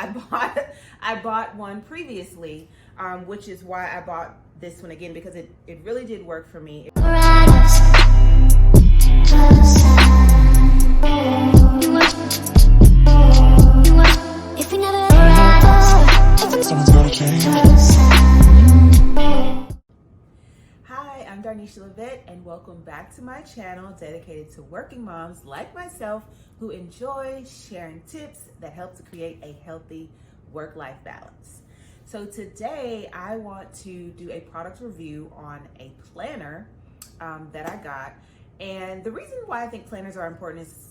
I bought one previously, which is why I bought this one again, because it really did work for me. Hi, I'm Darnisha Levette, and welcome back to my channel dedicated to working moms like myself who enjoy sharing tips that help to create a healthy work-life balance. So today I want to do a product review on a planner that I got. And the reason why I think planners are important is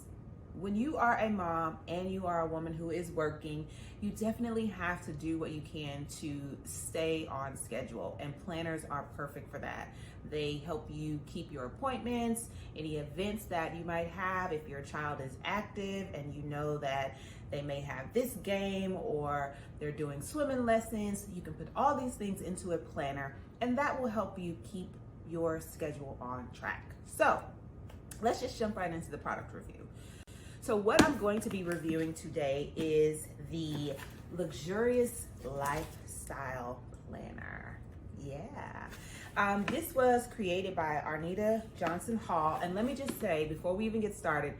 when you are a mom and you are a woman who is working, you definitely have to do what you can to stay on schedule, and planners are perfect for that. They help you keep your appointments, any events that you might have. If your child is active and you know that they may have this game or they're doing swimming lessons, you can put all these things into a planner, and that will help you keep your schedule on track. So let's just jump right into the product review. So what I'm going to be reviewing today is the Luxurious Lifestyle Planner. Yeah. This was created by Arnita Johnson Hall. And let me just say, before we even get started,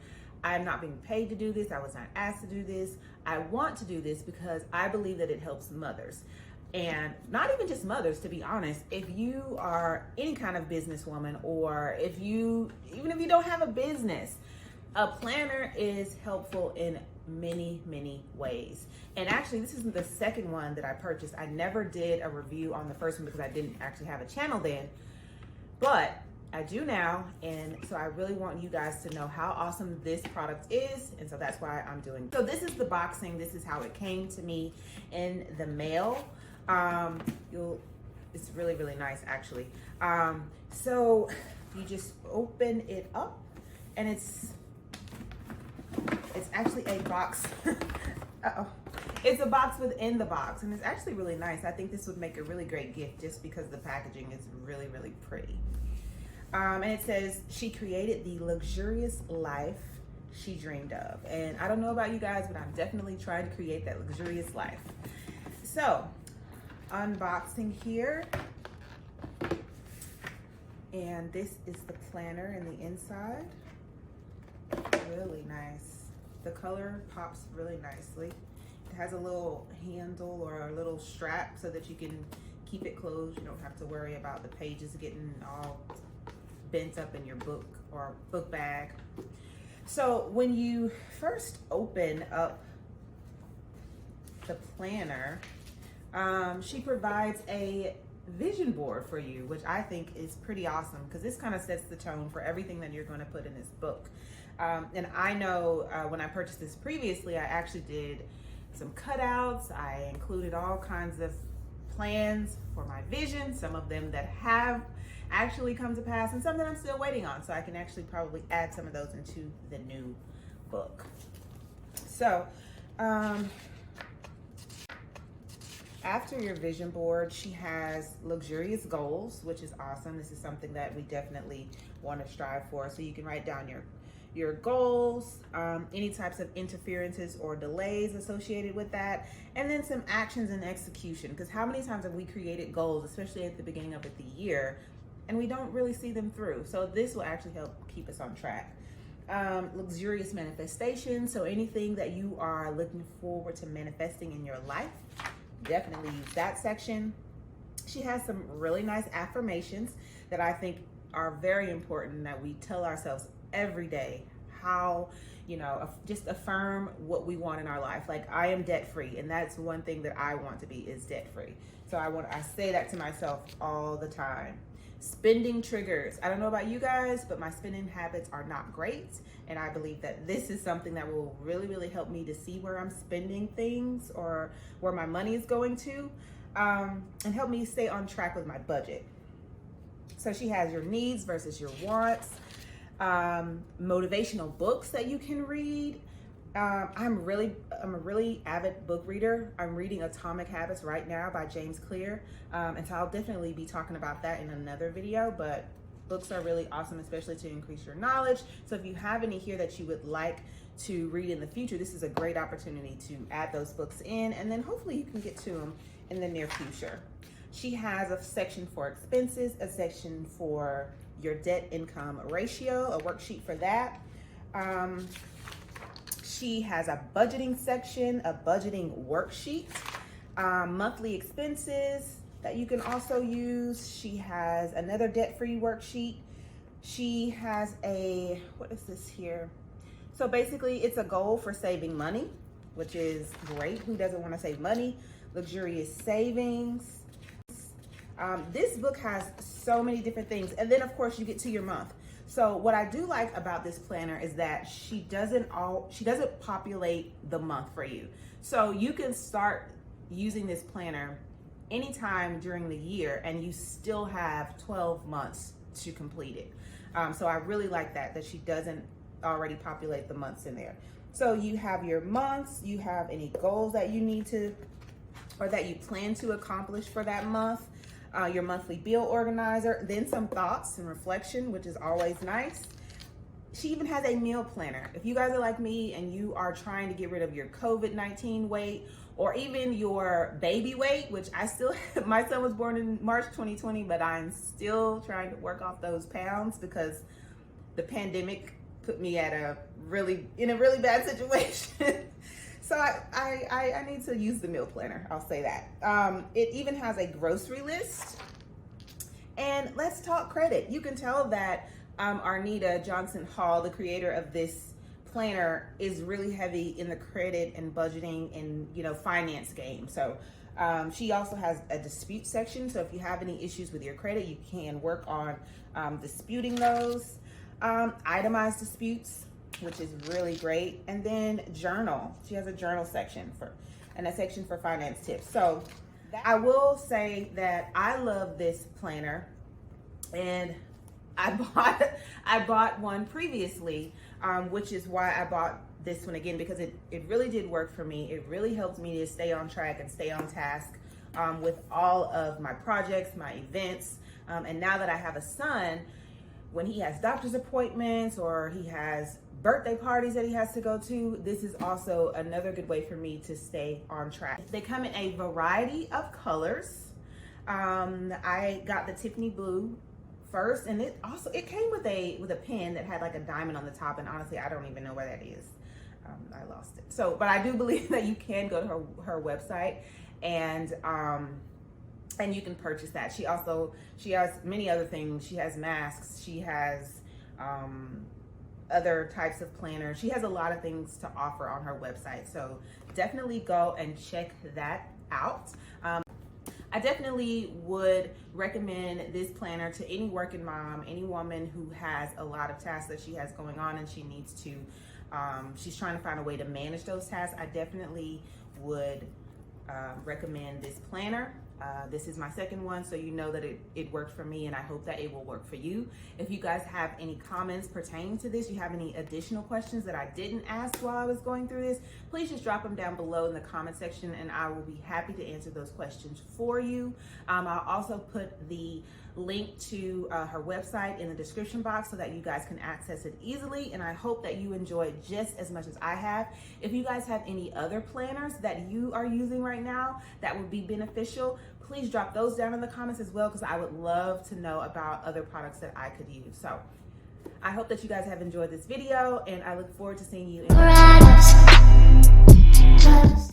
I'm not being paid to do this. I was not asked to do this. I want to do this because I believe that it helps mothers. And not even just mothers, to be honest. If you are any kind of businesswoman, or even if you don't have a business, a planner is helpful in many, many ways. And actually, this is the second one that I purchased. I never did a review on the first one because I didn't actually have a channel then, but I do now. And so I really want you guys to know how awesome this product is. And so that's why I'm doing it. So this is the boxing. This is how it came to me in the mail. It's really, really nice, actually. So you just open it up, and it's actually a box. It's a box within the box, and it's actually really nice. I think this would make a really great gift just because the packaging is really, really pretty. And it says, she created the luxurious life she dreamed of. And I don't know about you guys, but I'm definitely trying to create that luxurious life. So, unboxing here. And this is the planner in the inside. Really nice. The color pops really nicely. It has a little handle or a little strap so that you can keep it closed. You don't have to worry about the pages getting all bent up in your book or book bag. So when you first open up the planner, she provides a vision board for you, which I think is pretty awesome because this kind of sets the tone for everything that you're going to put in this book. And I know when I purchased this previously, I actually did some cutouts. I included all kinds of plans for my vision, some of them that have actually come to pass and some that I'm still waiting on. So I can actually probably add some of those into the new book. So after your vision board, she has luxurious goals, which is awesome. This is something that we definitely want to strive for. So you can write down your goals, any types of interferences or delays associated with that, and then some actions and execution. Because how many times have we created goals, especially at the beginning of the year, and we don't really see them through? So this will actually help keep us on track. Luxurious manifestation. So anything that you are looking forward to manifesting in your life, definitely use that section. She has some really nice affirmations that I think are very important, that we tell ourselves every day. How, just affirm what we want in our life. Like, I am debt free, and that's one thing that I want to be, is debt free. So I say that to myself all the time. Spending triggers. I don't know about you guys, but my spending habits are not great, and I believe that this is something that will really, really help me to see where I'm spending things or where my money is going to, and help me stay on track with my budget. So she has your needs versus your wants. Motivational books that you can read. I'm a really avid book reader. I'm reading Atomic Habits right now by James Clear. And so I'll definitely be talking about that in another video, but books are really awesome, especially to increase your knowledge. So if you have any here that you would like to read in the future, this is a great opportunity to add those books in, and then hopefully you can get to them in the near future. She has a section for expenses, a section for your debt income ratio, a worksheet for that. She has a budgeting section, a budgeting worksheet, monthly expenses that you can also use. She has another debt-free worksheet. She has a, what is this here? So basically it's a goal for saving money, which is great. Who doesn't want to save money? Luxurious savings. This book has so many different things. And then of course you get to your month. So what I do like about this planner is that she doesn't populate the month for you. So you can start using this planner anytime during the year and you still have 12 months to complete it. So I really like that she doesn't already populate the months in there. So you have your months, you have any goals that you need to, or that you plan to accomplish for that month, your monthly bill organizer, then some thoughts and reflection, which is always nice. She even has a meal planner. If you guys are like me and you are trying to get rid of your COVID-19 weight, or even your baby weight, which I still, my son was born in March 2020, but I'm still trying to work off those pounds because the pandemic put me in a really bad situation. So I need to use the meal planner, I'll say that. It even has a grocery list. And let's talk credit. You can tell that Arnita Johnson Hall, the creator of this planner, is really heavy in the credit and budgeting and finance game. So she also has a dispute section. So if you have any issues with your credit, you can work on disputing those. Itemized disputes, which is really great. And then journal. She has a journal section and a section for finance tips. So I will say that I love this planner, and I bought one previously, which is why I bought this one again, because it really did work for me. It really helped me to stay on track and stay on task with all of my projects, my events. And now that I have a son, when he has doctor's appointments or he has birthday parties that he has to go to, this is also another good way for me to stay on track. They come in a variety of colors. I got the Tiffany blue first, and it came with a pen that had like a diamond on the top, and honestly I don't even know where that is. I lost it. So, but I do believe that you can go to her website and you can purchase that. She has many other things. She has masks. She has other types of planners. She has a lot of things to offer on her website. So definitely go and check that out. I definitely would recommend this planner to any working mom, any woman who has a lot of tasks that she has going on and she needs to, she's trying to find a way to manage those tasks. I definitely would recommend this planner. This is my second one, so you know that it worked for me, and I hope that it will work for you. If you guys have any comments pertaining to this, you have any additional questions that I didn't ask while I was going through this, please just drop them down below in the comment section, and I will be happy to answer those questions for you. I'll also put the link to her website in the description box so that you guys can access it easily, and I hope that you enjoy it just as much as I have. If you guys have any other planners that you are using right now that would be beneficial, please drop those down in the comments as well, because I would love to know about other products that I could use. So I hope that you guys have enjoyed this video, and I look forward to seeing you in the next one.